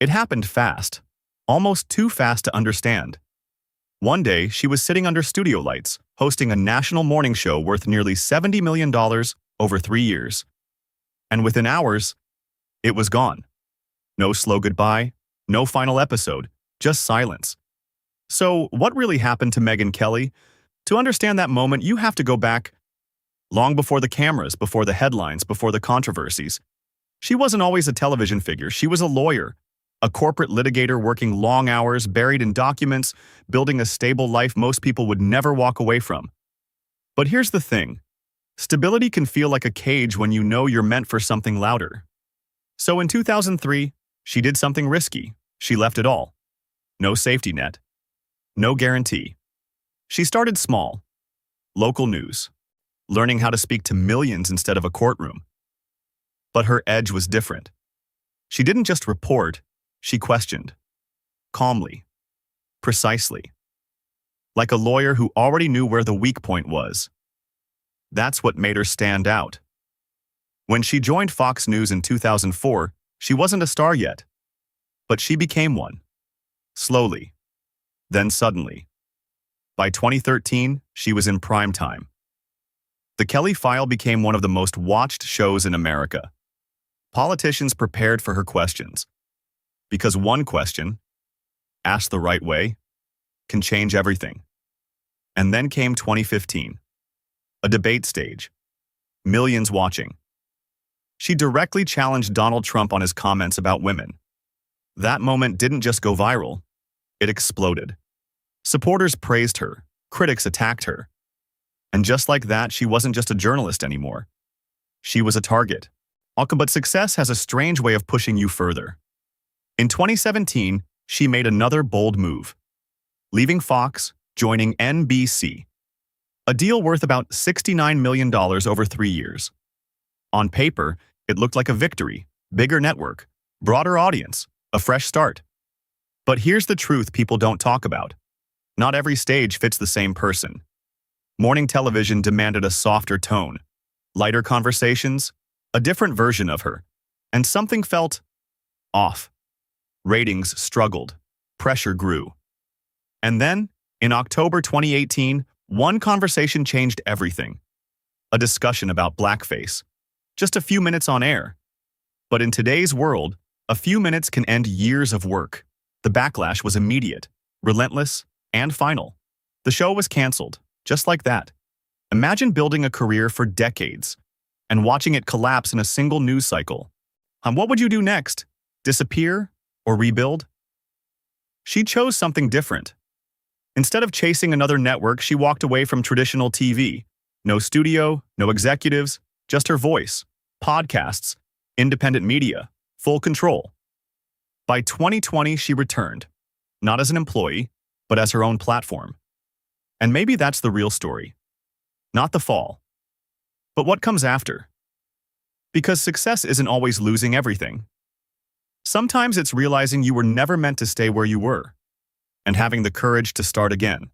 It happened fast, almost too fast to understand. One day, she was sitting under studio lights, hosting a national morning show worth nearly $70 million over 3 years. And within hours, it was gone. No slow goodbye, no final episode, just silence. So, what really happened to Megyn Kelly? To understand that moment, you have to go back long before the cameras, before the headlines, before the controversies. She wasn't always a television figure. She was a lawyer, a corporate litigator working long hours, buried in documents, building a stable life most people would never walk away from. But here's the thing. Stability can feel like a cage when you know you're meant for something louder. So in 2003, she did something risky. She left it all. No safety net. No guarantee. She started small. Local news. Learning how to speak to millions instead of a courtroom. But her edge was different. She didn't just report, she questioned. Calmly. Precisely. Like a lawyer who already knew where the weak point was. That's what made her stand out. When she joined Fox News in 2004, she wasn't a star yet. But she became one. Slowly. Then suddenly. By 2013, she was in prime time. The Kelly File became one of the most watched shows in America. Politicians prepared for her questions. Because one question, asked the right way, can change everything. And then came 2015. A debate stage. Millions watching. She directly challenged Donald Trump on his comments about women. That moment didn't just go viral, it exploded. Supporters praised her, critics attacked her. And just like that, she wasn't just a journalist anymore. She was a target. But success has a strange way of pushing you further. In 2017, she made another bold move. Leaving Fox, joining NBC. A deal worth about $69 million over 3 years. On paper, it looked like a victory, bigger network, broader audience, a fresh start. But here's the truth people don't talk about. Not every stage fits the same person. Morning television demanded a softer tone, lighter conversations, a different version of her, and something felt off. Ratings struggled, pressure grew. And then, in October 2018, one conversation changed everything. A discussion about blackface. Just a few minutes on air. But in today's world, a few minutes can end years of work. The backlash was immediate, relentless, and final. The show was canceled, just like that. Imagine building a career for decades and watching it collapse in a single news cycle. What would you do next? Disappear or rebuild? She chose something different. Instead of chasing another network, she walked away from traditional TV. No studio, no executives, just her voice, podcasts, independent media, full control. By 2020, she returned, not as an employee, but as her own platform. And maybe that's the real story. Not the fall, but what comes after. Because success isn't always losing everything. Sometimes it's realizing you were never meant to stay where you were, and having the courage to start again.